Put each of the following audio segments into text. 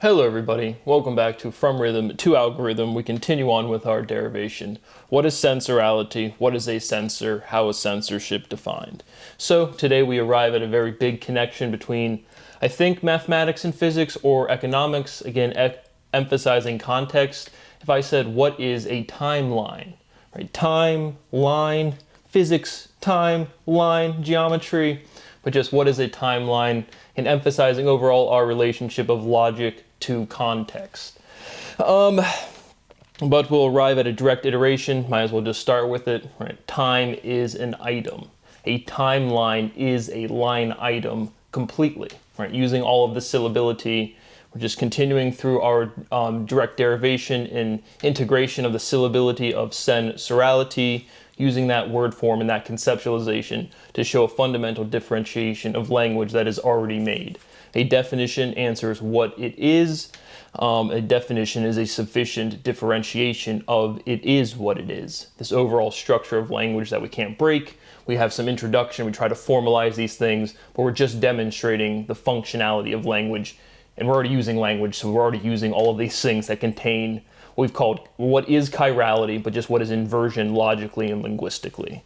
Hello everybody, welcome back to From Rhythm to Algorithm. We continue on with our derivation. What is sensorality? What is a sensor? How is censorship defined? So today we arrive at a very big connection between, I think, mathematics and physics or economics, again emphasizing context. If I said what is a timeline, right? Time, line, physics, time, line, geometry, but just what is a timeline and emphasizing overall our relationship of logic to context. But we'll arrive at a direct iteration, might as well just start with it. Right? Time is an item. A timeline is a line item completely. Right? Using all of the syllability, we're just continuing through our direct derivation and integration of the syllability of sensorality, using that word form and that conceptualization to show a fundamental differentiation of language that is already made. A definition answers what it is. A definition is a sufficient differentiation of it is what it is. This overall structure of language that we can't break. We have some introduction, we try to formalize these things, but we're just demonstrating the functionality of language. And we're already using language, so we're already using all of these things that contain what we've called what is chirality, but just what is inversion logically and linguistically.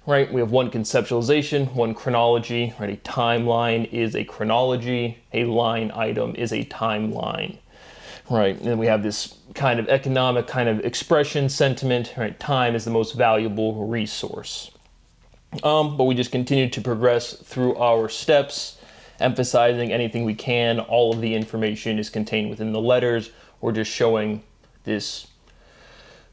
Right? We have one conceptualization, one chronology, right? A timeline is a chronology, a line item is a timeline. Right, and then we have this kind of economic kind of expression sentiment, right? Time is the most valuable resource. But we just continue to progress through our steps, emphasizing anything we can. All of the information is contained within the letters. We're just showing this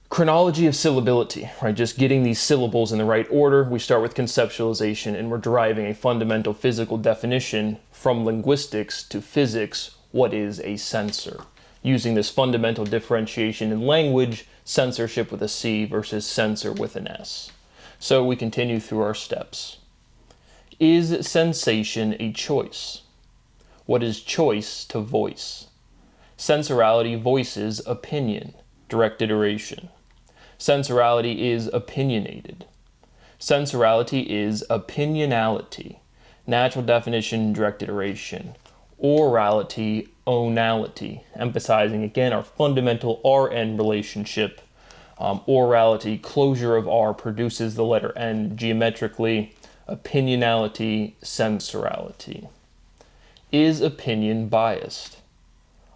chronology of syllability, right? Just getting these syllables in the right order. We start with conceptualization and we're deriving a fundamental physical definition from linguistics to physics. What is a sensor? Using this fundamental differentiation in language, censorship with a C versus sensor with an S. So we continue through our steps. Is sensation a choice? What is choice to voice? Sensorality voices opinion, direct iteration. Sensorality is opinionated. Sensorality is opinionality, natural definition, direct iteration. Orality, onality, emphasizing again our fundamental R-N relationship. Orality, closure of R produces the letter N geometrically. Opinionality, sensorality. Is opinion biased?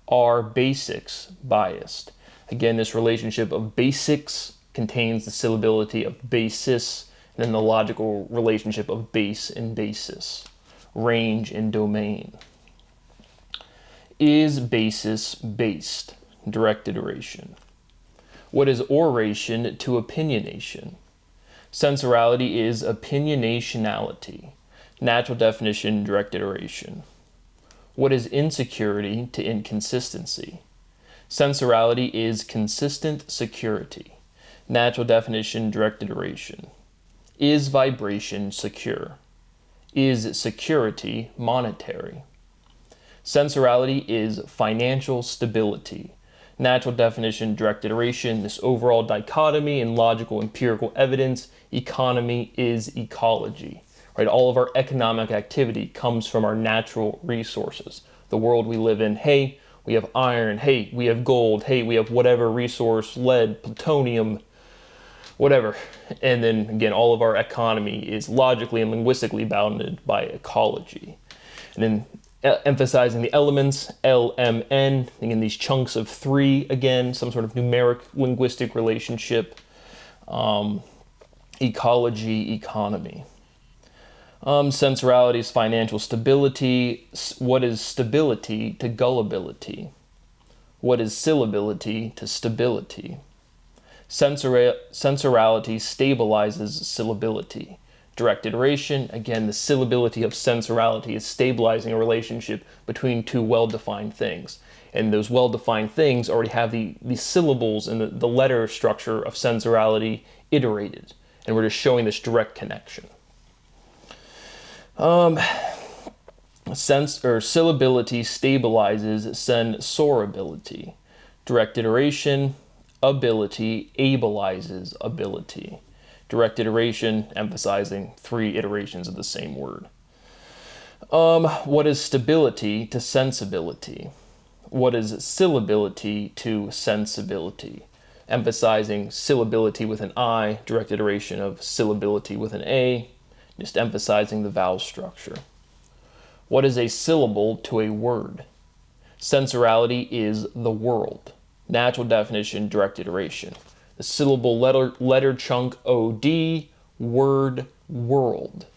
Are basics biased? Again, this relationship of basics contains the syllability of basis, and then the logical relationship of base and basis, range and domain. Is basis based? Direct iteration. What is oration to opinionation? Sensorality is opinionationality, natural definition, direct iteration. What is insecurity to inconsistency? Sensorality is consistent security, natural definition, direct iteration. Is vibration secure? Is security monetary? Sensorality is financial stability, natural definition, direct iteration. This overall dichotomy in logical empirical evidence. Economy is ecology. Right? All of our economic activity comes from our natural resources. The world we live in, hey, we have iron, hey, we have gold, hey, we have whatever resource, lead, plutonium, whatever. And then again, all of our economy is logically and linguistically bounded by ecology. And then emphasizing the elements, LMN, in these chunks of three, again, some sort of numeric linguistic relationship. Ecology, economy. Sensorality is financial stability. What is stability to gullibility? What is syllability to stability? Sensorality stabilizes syllability. Direct iteration, again, the syllability of sensorality is stabilizing a relationship between two well-defined things. And those well-defined things already have the syllables and the letter structure of sensorality iterated. And we're just showing this direct connection. Syllability stabilizes sensorability. Direct iteration, ability abilizes ability. Direct iteration, emphasizing three iterations of the same word. What is stability to sensibility? What is syllability to sensibility? Emphasizing syllability with an I, direct iteration of syllability with an A, just emphasizing the vowel structure. What is a syllable to a word? Sensorality is the world. Natural definition, direct iteration. The syllable letter chunk OD, word, world.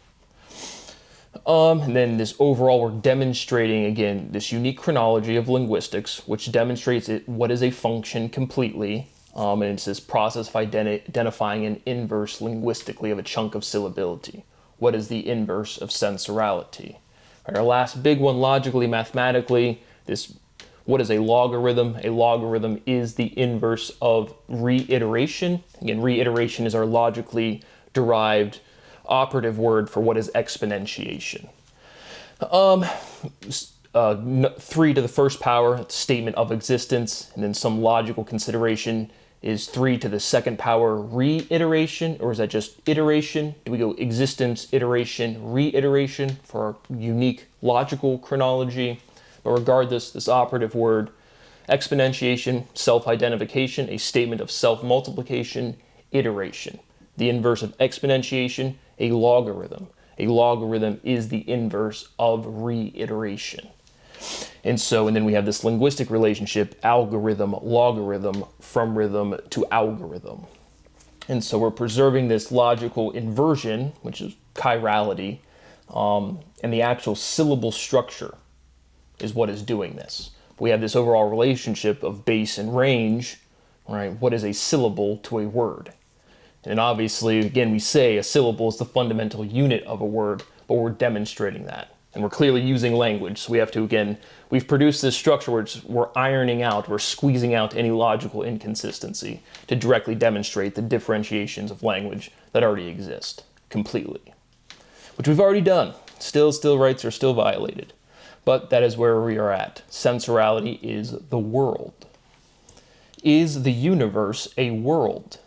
And then this overall, we're demonstrating, again, this unique chronology of linguistics, which demonstrates what is a function completely. And it's this process of identifying an inverse linguistically of a chunk of syllability. What is the inverse of sensorality? Our last big one, logically, mathematically, what is a logarithm? A logarithm is the inverse of reiteration. Again, reiteration is our logically derived operative word for what is exponentiation. 3 to the first power, statement of existence, and then some logical consideration is 3 to the second power reiteration, or is that just iteration? Do we go existence, iteration, reiteration for our unique logical chronology? But regardless, this operative word, exponentiation, self-identification, a statement of self-multiplication, iteration. The inverse of exponentiation, a logarithm. A logarithm is the inverse of reiteration. And then we have this linguistic relationship, algorithm, logarithm, from rhythm to algorithm. And so we're preserving this logical inversion, which is chirality, and the actual syllable structure is what is doing this. We have this overall relationship of base and range, right? What is a syllable to a word? And obviously, again, we say a syllable is the fundamental unit of a word, but we're demonstrating that. And we're clearly using language. So we have to, again, we've produced this structure where we're ironing out, we're squeezing out any logical inconsistency to directly demonstrate the differentiations of language that already exist completely, which we've already done. Still rights are still violated. But that is where we are at. Sensorality is the world. Is the universe a world?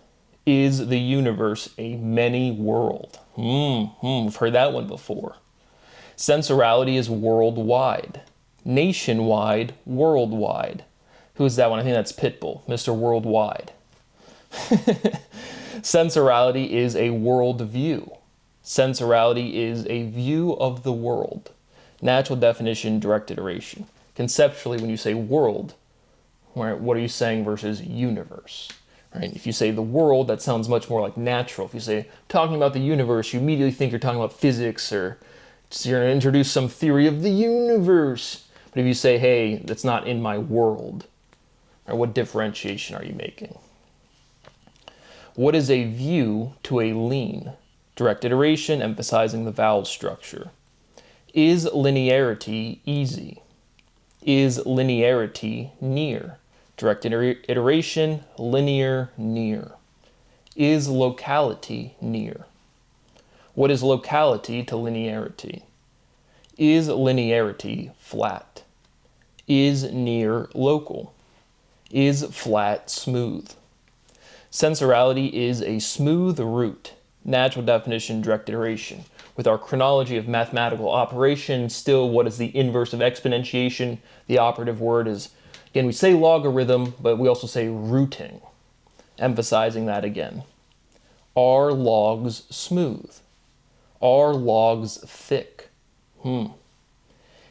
Is the universe a many world? We've heard that one before. Sensorality is worldwide. Nationwide, worldwide. Who is that one? I think that's Pitbull, Mr. Worldwide. Sensorality is a world view. Sensorality is a view of the world. Natural definition, direct iteration. Conceptually, when you say world, right, what are you saying versus universe? Right? If you say the world, that sounds much more like natural. If you say talking about the universe, you immediately think you're talking about physics, or you're going to introduce some theory of the universe. But if you say, hey, that's not in my world, right, what differentiation are you making? What is a view to a lean? Direct iteration, emphasizing the vowel structure. Is linearity easy? Is linearity near? Direct iteration, linear, near. Is locality near? What is locality to linearity? Is linearity flat? Is near local? Is flat smooth? Sensorality is a smooth route. Natural definition, direct iteration. With our chronology of mathematical operation, still what is the inverse of exponentiation? The operative word is, again, we say logarithm, but we also say rooting. Emphasizing that again. Are logs smooth? Are logs thick?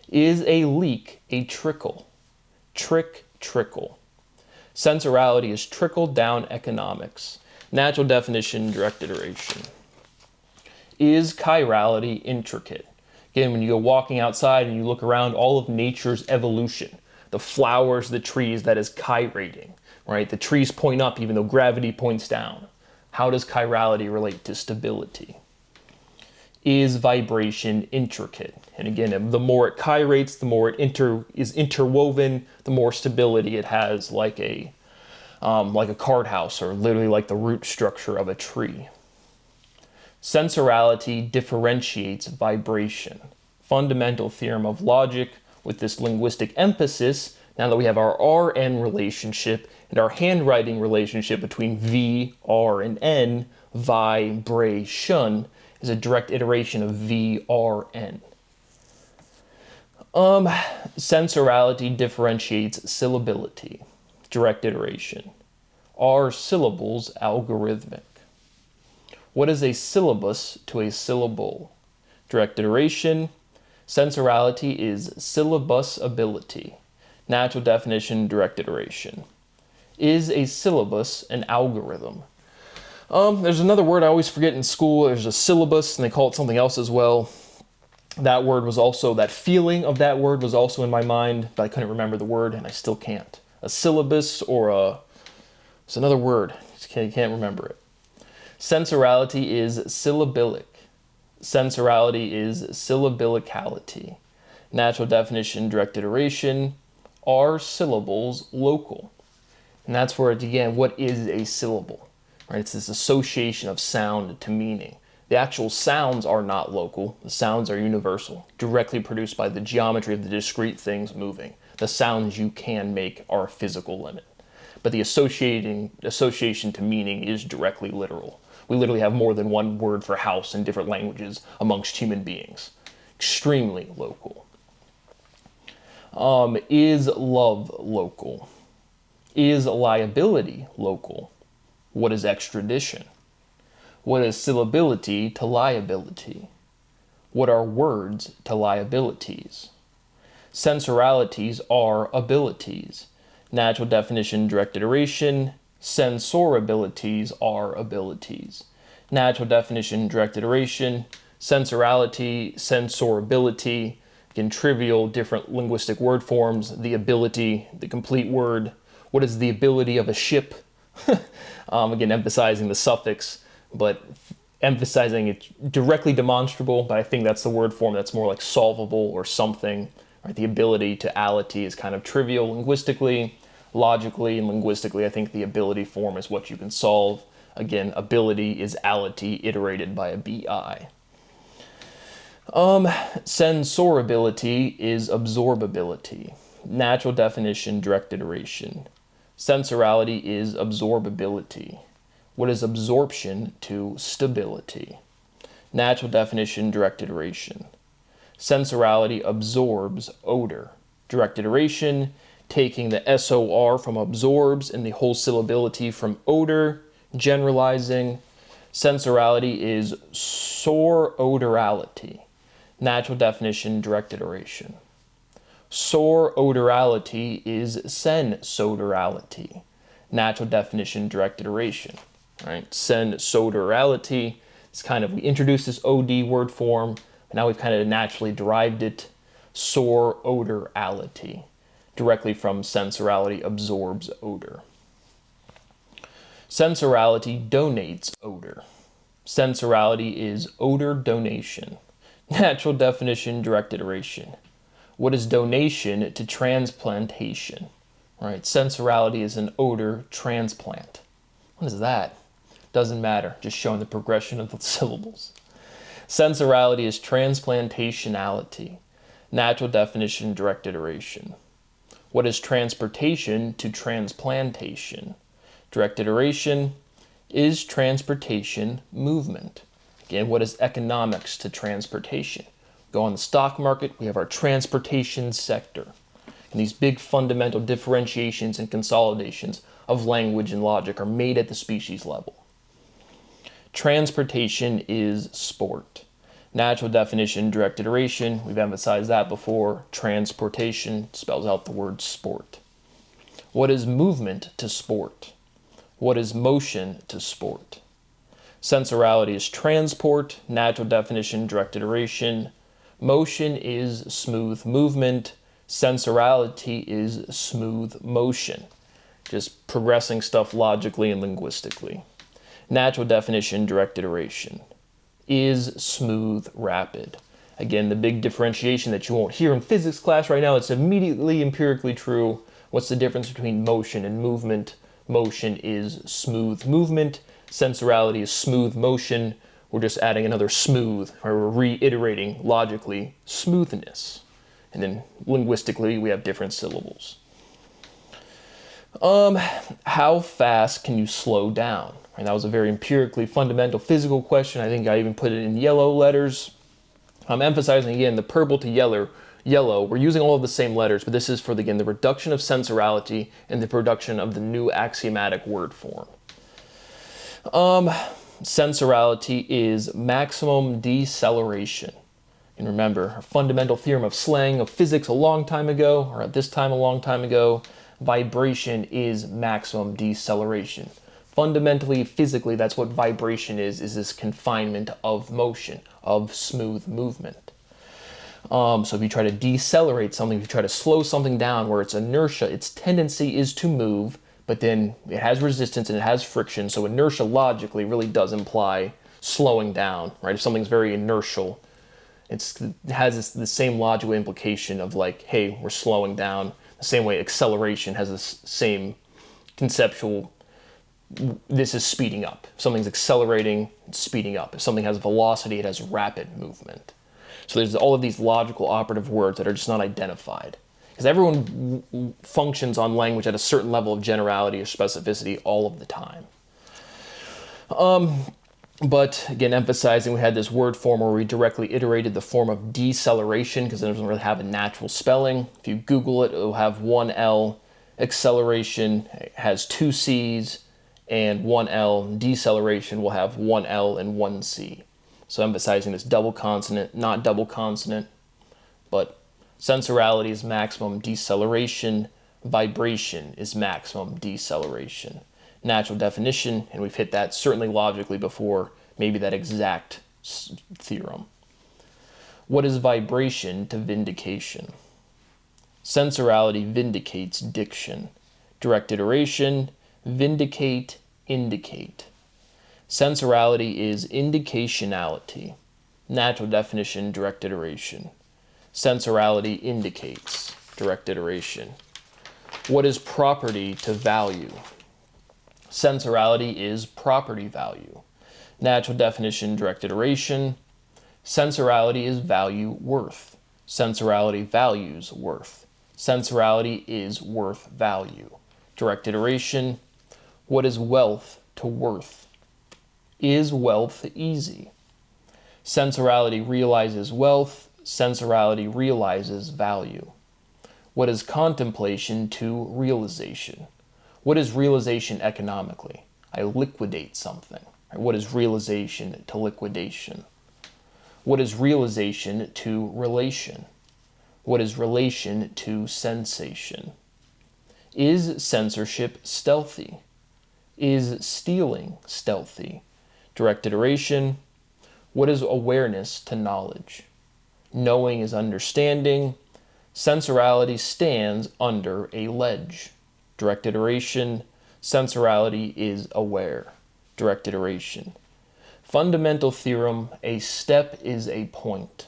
Is a leak a trickle? Trickle. Sensorality is trickle-down economics. Natural definition, direct iteration. Is chirality intricate? Again, when you go walking outside and you look around all of nature's evolution, the flowers, the trees, that is chirating, right? The trees point up even though gravity points down. How does chirality relate to stability? Is vibration intricate? And again, the more it chirates, the more it is interwoven, the more stability it has, like a card house, or literally like the root structure of a tree. Sensorality differentiates vibration. Fundamental theorem of logic with this linguistic emphasis, now that we have our RN relationship and our handwriting relationship between V, R, and N, vibration is a direct iteration of VRN. Sensorality differentiates syllability. Direct iteration. Are syllables algorithmic? What is a syllabus to a syllable? Direct iteration. Sensorality is syllabus ability. Natural definition, direct iteration. Is a syllabus an algorithm? There's another word I always forget in school. There's a syllabus, and they call it something else as well. That word was also, that feeling of that word was also in my mind, but I couldn't remember the word, and I still can't. A syllabus or it's another word. Just can't remember it. Sensorality is syllabic. Sensorality is syllabilicality. Natural definition, direct iteration. Are syllables local? And that's where, again, what is a syllable? Right? It's this association of sound to meaning. The actual sounds are not local. The sounds are universal, directly produced by the geometry of the discrete things moving. The sounds you can make are a physical limit. But the association to meaning is directly literal. We literally have more than one word for house in different languages amongst human beings. Extremely local. Is love local? Is liability local? What is extradition? What is syllability to liability? What are words to liabilities? Sensoralities are abilities. Natural definition, direct iteration. Sensorabilities are abilities. Natural definition, direct iteration. Sensorality, sensorability. Again, trivial, different linguistic word forms. The ability, the complete word. What is the ability of a ship? Again, emphasizing the suffix, but emphasizing it directly demonstrable, but I think that's the word form that's more like solvable or something. Right? The ability to ality is kind of trivial linguistically. Logically and linguistically, I think the ability form is what you can solve. Again, ability is ality iterated by a bi. Sensorability is absorbability. Natural definition, direct iteration. Sensorality is absorbability. What is absorption to stability? Natural definition, direct iteration. Sensorality absorbs odor. Direct iteration, taking the SOR from absorbs and the whole syllability from odor, generalizing. Sensorality is sor-odorality. Natural definition, direct iteration. Sor-odorality is sensodorality. Natural definition, direct iteration. Right? Sensodorality is kind of, we introduced this OD word form, but now we've kind of naturally derived it. Sor-odorality, directly from sensorality absorbs odor. Sensorality donates odor. Sensorality is odor donation. Natural definition, direct iteration. What is donation to transplantation? Right? Sensorality is an odor transplant. What is that? Doesn't matter, just showing the progression of the syllables. Sensorality is transplantationality. Natural definition, direct iteration. What is transportation to transplantation? Direct iteration. Is transportation movement? Again, what is economics to transportation? Go on the stock market, we have our transportation sector. And these big fundamental differentiations and consolidations of language and logic are made at the species level. Transportation is sport. Natural definition, direct iteration. We've emphasized that before. Transportation spells out the word sport. What is movement to sport? What is motion to sport? Sensorality is transport. Natural definition, direct iteration. Motion is smooth movement. Sensorality is smooth motion. Just progressing stuff logically and linguistically. Natural definition, direct iteration. Is smooth rapid. Again, the big differentiation that you won't hear in physics class right now, it's immediately empirically true. What's the difference between motion and movement? Motion is smooth movement. Sensorality is smooth motion. We're just adding another smooth, or we're reiterating logically smoothness. And then linguistically, we have different syllables. How fast can you slow down? And that was a very empirically fundamental physical question. I think I even put it in yellow letters. I'm emphasizing again the purple to yellow Yellow, we're using all of the same letters, but this is for, again, the reduction of sensorality and the production of the new axiomatic word form. Sensorality is maximum deceleration. And remember, a fundamental theorem of slang of physics a long time ago, or at this time a long time ago, vibration is maximum deceleration. Fundamentally, physically, that's what vibration is this confinement of motion, of smooth movement. So if you try to decelerate something, if you try to slow something down where its inertia, its tendency is to move, but then it has resistance and it has friction, so inertia logically really does imply slowing down, right? If something's very inertial, it has the same logical implication of like, hey, we're slowing down. The same way acceleration has the same conceptual, this is speeding up. If something's accelerating, it's speeding up. If something has velocity, it has rapid movement. So there's all of these logical operative words that are just not identified. Because everyone functions on language at a certain level of generality or specificity all of the time. But again, emphasizing we had this word form where we directly iterated the form of deceleration because it doesn't really have a natural spelling. If you Google it, it'll have one L. Acceleration has two C's and one L. Deceleration will have one L and one C. So emphasizing this double consonant, not double consonant, but sensorality is maximum deceleration. Vibration is maximum deceleration. Natural definition, and we've hit that certainly logically before, maybe that exact theorem. What is vibration to vindication? Sensorality vindicates diction. Direct iteration, vindicate, indicate. Sensorality is indicationality. Natural definition, direct iteration. Sensorality indicates, direct iteration. What is property to value? Sensorality is property value. Natural definition, direct iteration. Sensorality is value worth. Sensorality values worth. Sensorality is worth value. Direct iteration. What is wealth to worth? Is wealth easy? Sensorality realizes wealth. Sensorality realizes value. What is contemplation to realization? What is realization economically? I liquidate something. What is realization to liquidation? What is realization to relation? What is relation to sensation? Is censorship stealthy? Is stealing stealthy? Direct iteration. What is awareness to knowledge? Knowing is understanding. Sensorality stands under a ledge. Direct iteration. Sensorality is aware. Direct iteration. Fundamental theorem, a step is a point.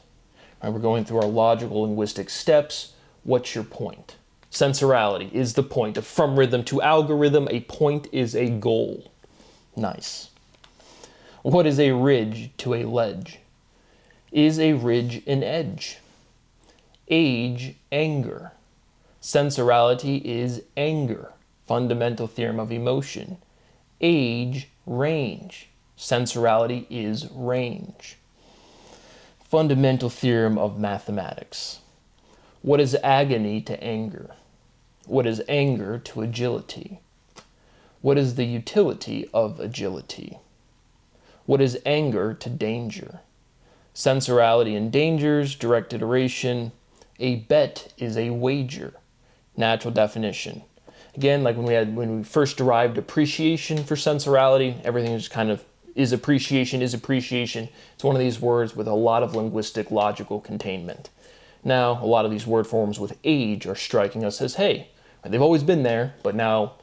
Right, we're going through our logical linguistic steps. What's your point? Sensorality is the point. From rhythm to algorithm, a point is a goal. Nice. What is a ridge to a ledge? Is a ridge an edge? Age, anger. Sensorality is anger. Fundamental theorem of emotion. Age, range. Sensorality is range. Fundamental theorem of mathematics. What is agony to anger? What is anger to agility? What is the utility of agility? What is anger to danger? Sensorality and dangers, direct iteration. A bet is a wager. Natural definition. Again, like when we first derived appreciation for sensorality, everything is kind of is appreciation, is appreciation. It's one of these words with a lot of linguistic logical containment. Now, a lot of these word forms with age are striking us as, hey, they've always been there, but now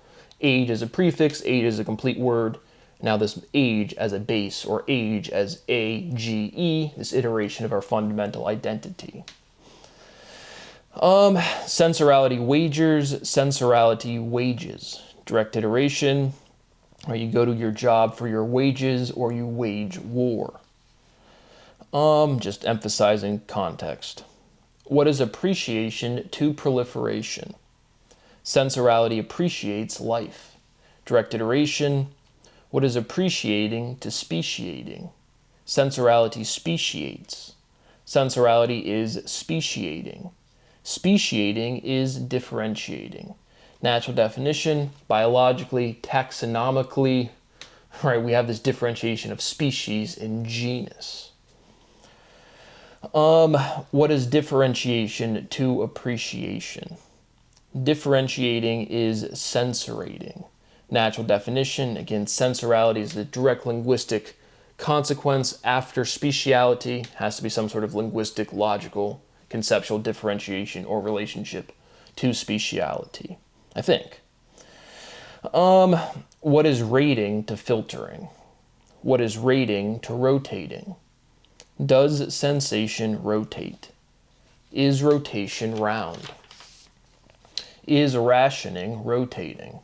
age as a prefix, age as a complete word. Now this age as a base, or age as A-G-E, this iteration of our fundamental identity. Sensorality wagers, sensorality wages. Direct iteration, or you go to your job for your wages, or you wage war. Just emphasizing context. What is appreciation to proliferation? Sensorality appreciates life. Direct iteration. What is appreciating to speciating? Sensorality speciates. Sensorality is speciating. Speciating is differentiating. Natural definition, biologically, taxonomically, right, we have this differentiation of species and genus. What is differentiation to appreciation? Differentiating is sensorating. Natural definition, again, sensorality is the direct linguistic consequence after speciality. Has to be some sort of linguistic, logical, conceptual differentiation or relationship to speciality, I think. What is rating to filtering? What is rating to rotating? Does sensation rotate? Is rotation round? Is rationing rotating?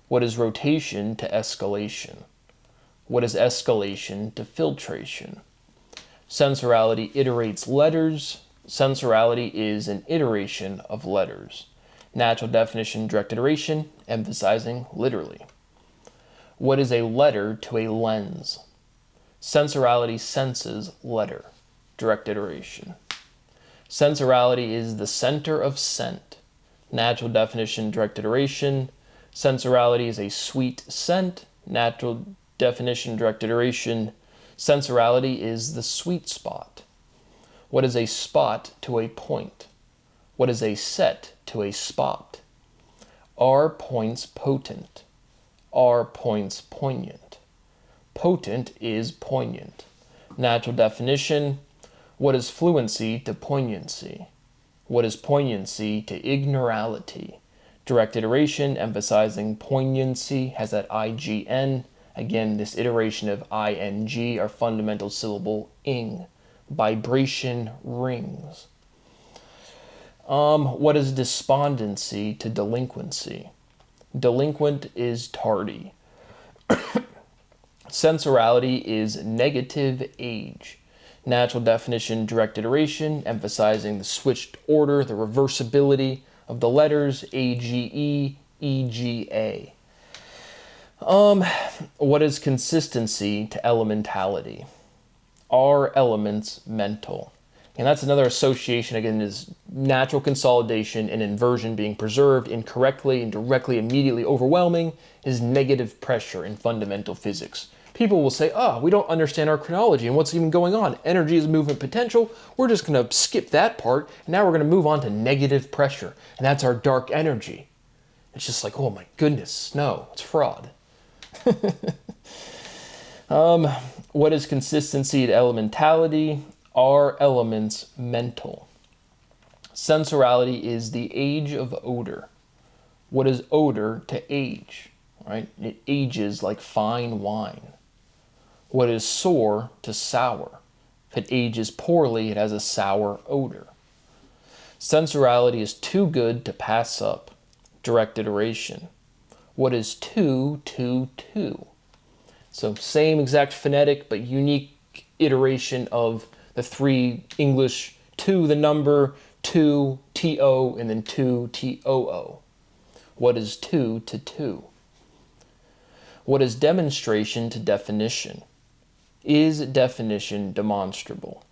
What is rotation to escalation? What is escalation to filtration? Sensorality iterates letters. Sensorality is an iteration of letters. Natural definition, direct iteration, emphasizing literally. What is a letter to a lens? Sensorality senses letter, direct iteration. Sensorality is the center of scent. Natural definition, direct iteration. Sensorality is a sweet scent. Natural definition, direct iteration. Sensorality is the sweet spot. What is a spot to a point? What is a set to a spot? Are points potent? Are points poignant? Potent is poignant. Natural definition, what is fluency to poignancy? What is poignancy to ignorality? Direct iteration, emphasizing poignancy, has that IGN. Again, this iteration of ing, our fundamental syllable ing. Vibration rings. What is despondency to delinquency? Delinquent is tardy. Sensorality is negative age. Natural definition, direct iteration, emphasizing the switched order, the reversibility of the letters, AGE, EGA. What is consistency to elementality? Are elements mental? And that's another association, again, is natural consolidation and inversion being preserved incorrectly and directly, immediately overwhelming is negative pressure in fundamental physics. People will say, we don't understand our chronology and what's even going on. Energy is movement potential. We're just going to skip that part. And now we're going to move on to negative pressure. And that's our dark energy. It's just like, oh my goodness, no, it's fraud. What is consistency to elementality? Are elements mental? Sensorality is the age of odor. What is odor to age? Right? It ages like fine wine. What is sour to sour? If it ages poorly, it has a sour odor. Sensorality is too good to pass up. Direct iteration. What is two to two? So same exact phonetic, but unique iteration of the three English to the number, two, T-O, and then two, T-O-O. What is two to two? What is demonstration to definition? Is definition demonstrable?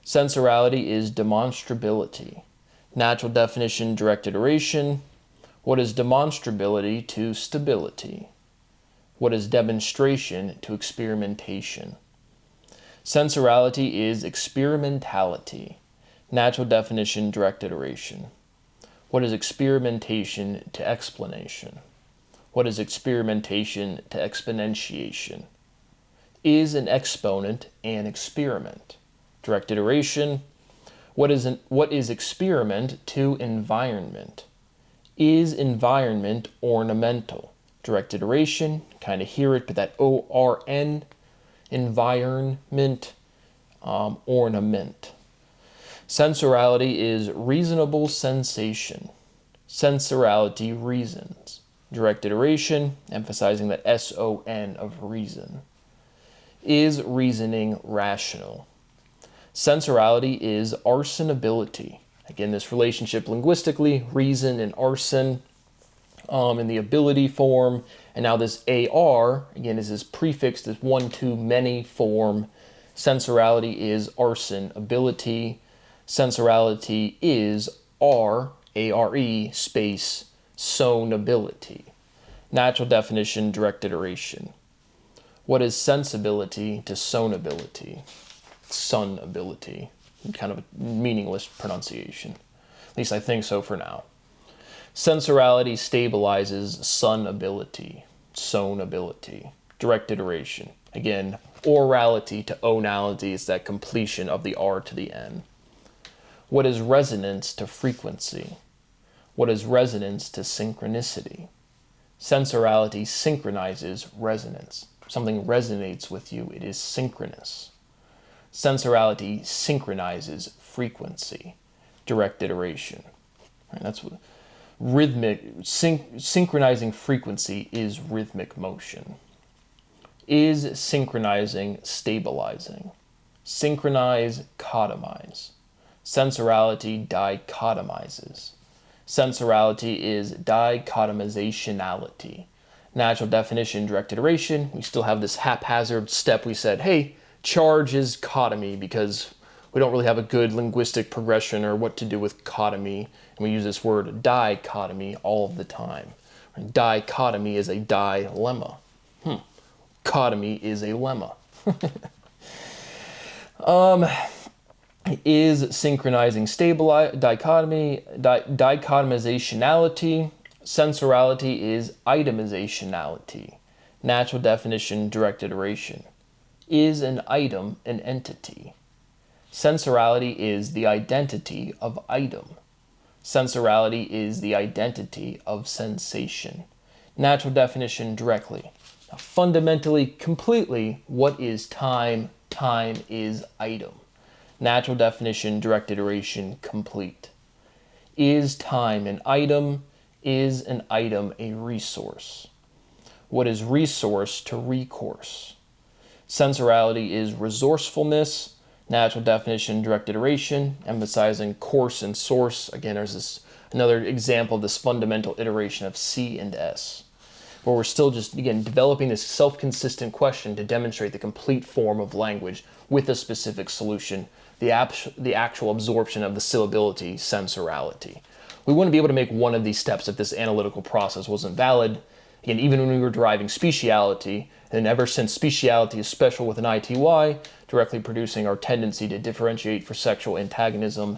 Sensorality is demonstrability. Natural definition, direct iteration. What is demonstrability to stability? What is demonstration to experimentation? Sensorality is experimentality. Natural definition, direct iteration. What is experimentation to explanation? What is experimentation to exponentiation? Is an exponent an experiment? Direct iteration. What is experiment to environment? Is environment ornamental? Direct iteration, kind of hear it, but that O-R-N, environment, ornament. Sensorality is reasonable sensation. Sensorality reasons. Direct iteration, emphasizing that S-O-N of reason. Is reasoning rational? Sensorality is arsonability. Again, this relationship linguistically, reason and arson in the ability form. And now this AR, again, is this prefix, this one, to, many form. Sensorality is arson ability. Sensorality is R-A-R-E space sonability. Natural definition, direct iteration. What is sensibility to sonability? Sonability. Kind of a meaningless pronunciation. At least I think so for now. Sensorality stabilizes sonability. Sonability. Direct iteration. Again, orality to onality is that completion of the R to the N. What is resonance to frequency? What is resonance to synchronicity? Sensorality synchronizes resonance. Something resonates with you, it is synchronous. Sensorality synchronizes frequency. Direct iteration. Right, that's what synchronizing frequency is rhythmic motion. Is synchronizing stabilizing? Synchronize, cotomize. Sensorality dichotomizes. Sensorality is dichotomizationality. Natural definition, direct iteration. We still have this haphazard step. We said, hey, charge is cotomy because we don't really have a good linguistic progression or what to do with cotomy. And we use this word dichotomy all of the time. Dichotomy is a dilemma. Cotomy is a lemma. Is synchronizing dichotomizationality. Sensorality is itemizationality. Natural definition, direct iteration. Is an item an entity? Sensorality is the identity of item. Sensorality is the identity of sensation. Natural definition directly. Now, fundamentally, completely, what is time? Time is item. Natural definition, direct iteration, complete. Is time an item? Is an item a resource? What is resource to recourse? Sensorality is resourcefulness. Natural definition, direct iteration, emphasizing course and source. Again, there's this another example of this fundamental iteration of C and S, where we're still just, again, developing this self-consistent question to demonstrate the complete form of language with a specific solution, the actual absorption of the syllability, sensorality. We wouldn't be able to make one of these steps if this analytical process wasn't valid. Again, even when we were deriving speciality, and ever since speciality is special with an ITY, directly producing our tendency to differentiate for sexual antagonism,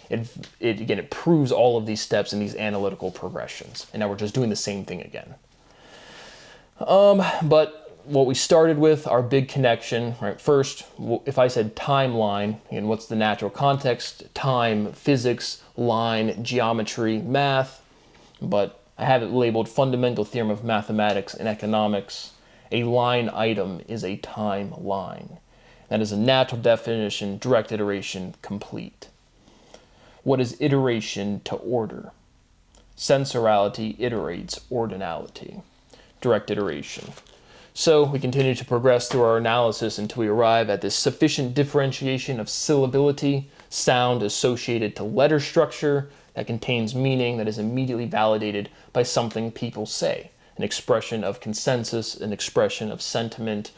it proves all of these steps in these analytical progressions. And now we're just doing the same thing again. But what we started with, our big connection, right? First, if I said timeline, and what's the natural context? Time, physics, line, geometry, math, but I have it labeled fundamental theorem of mathematics and economics. A line item is a timeline. That is a natural definition, direct iteration, complete. What is iteration to order? Sensorality iterates ordinality. Direct iteration. So we continue to progress through our analysis until we arrive at this sufficient differentiation of syllability, sound associated to letter structure that contains meaning that is immediately validated by something people say, an expression of consensus, an expression of sentiment,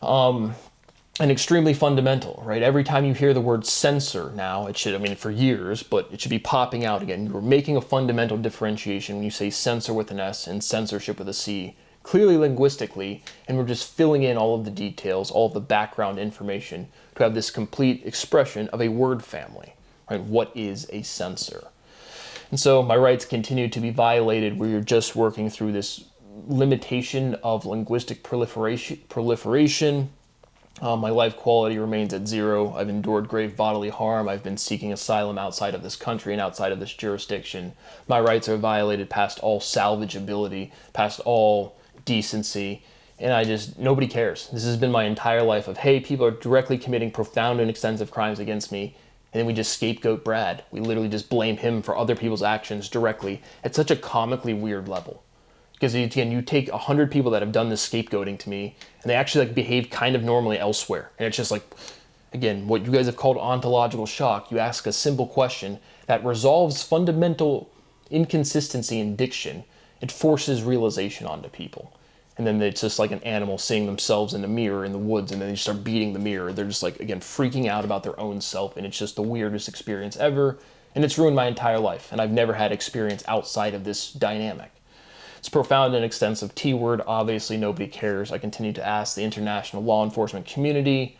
and extremely fundamental, right? Every time you hear the word censor now, it should, I mean, for years, but it should be popping out again. You're making a fundamental differentiation when you say censor with an S and censorship with a C, clearly linguistically, and we're just filling in all of the details, all of the background information to have this complete expression of a word family, right? What is a censor? And so my rights continue to be violated where you're just working through this limitation of linguistic proliferation. My life quality remains at 0. I've endured grave bodily harm. I've been seeking asylum outside of this country and outside of this jurisdiction. My rights are violated past all salvageability, past all decency, and nobody cares. This has been my entire life of, hey, people are directly committing profound and extensive crimes against me, and then we just scapegoat Brad. We literally just blame him for other people's actions directly at such a comically weird level. Because again, you take 100 people that have done this scapegoating to me, and they actually behave kind of normally elsewhere. And it's just like, again, what you guys have called ontological shock. You ask a simple question that resolves fundamental inconsistency in diction. It forces realization onto people. And then it's just like an animal seeing themselves in a mirror in the woods, and then they start beating the mirror. They're just like, again, freaking out about their own self, and it's just the weirdest experience ever. And it's ruined my entire life, and I've never had experience outside of this dynamic. It's profound and extensive T-word. Obviously, nobody cares. I continue to ask the international law enforcement community.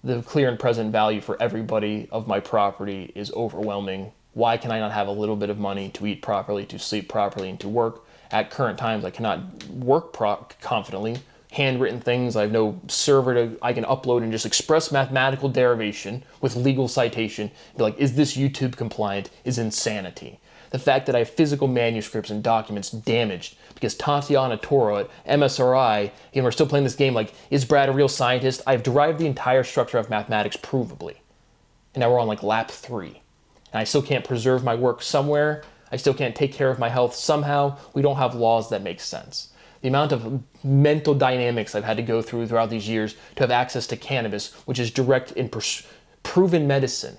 The clear and present value for everybody of my property is overwhelming. Why can I not have a little bit of money to eat properly, to sleep properly, and to work? At current times, I cannot work confidently. Handwritten things, I have no server I can upload and just express mathematical derivation with legal citation. Be like, is this YouTube compliant? Is insanity. The fact that I have physical manuscripts and documents damaged because Tatiana Toro at MSRI, again, we're still playing this game like, is Brad a real scientist? I've derived the entire structure of mathematics provably. And now we're on like lap 3. And I still can't preserve my work somewhere. I still can't take care of my health somehow. We don't have laws that make sense. The amount of mental dynamics I've had to go through throughout these years to have access to cannabis, which is direct in proven medicine.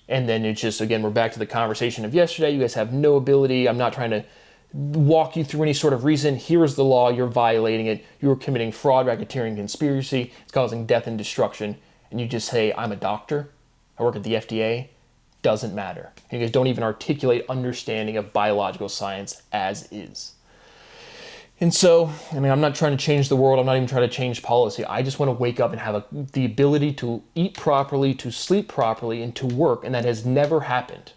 And then it's just, again, we're back to the conversation of yesterday. You guys have no ability. I'm not trying to walk you through any sort of reason. Here is the law. You're violating it. You're committing fraud, racketeering, conspiracy. It's causing death and destruction. And you just say, I'm a doctor. I work at the FRTA. Doesn't matter. You guys don't even articulate understanding of biological science as is. And so, I mean, I'm not trying to change the world. I'm not even trying to change policy. I just want to wake up and have the ability to eat properly, to sleep properly, and to work. And that has never happened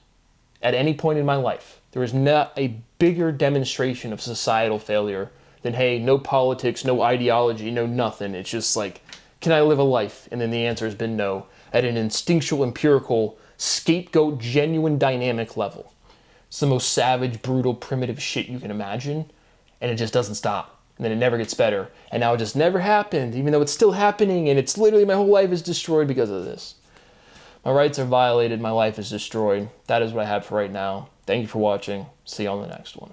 at any point in my life. There is not a bigger demonstration of societal failure than, hey, no politics, no ideology, no nothing. It's just like, can I live a life? And then the answer has been no, at an instinctual, empirical, scapegoat, genuine dynamic level. It's the most savage, brutal, primitive shit you can imagine. And it just doesn't stop. And then it never gets better. And now it just never happened, even though it's still happening, and it's literally my whole life is destroyed because of this. My rights are violated, my life is destroyed. That is what I have for right now. Thank you for watching. See you on the next one.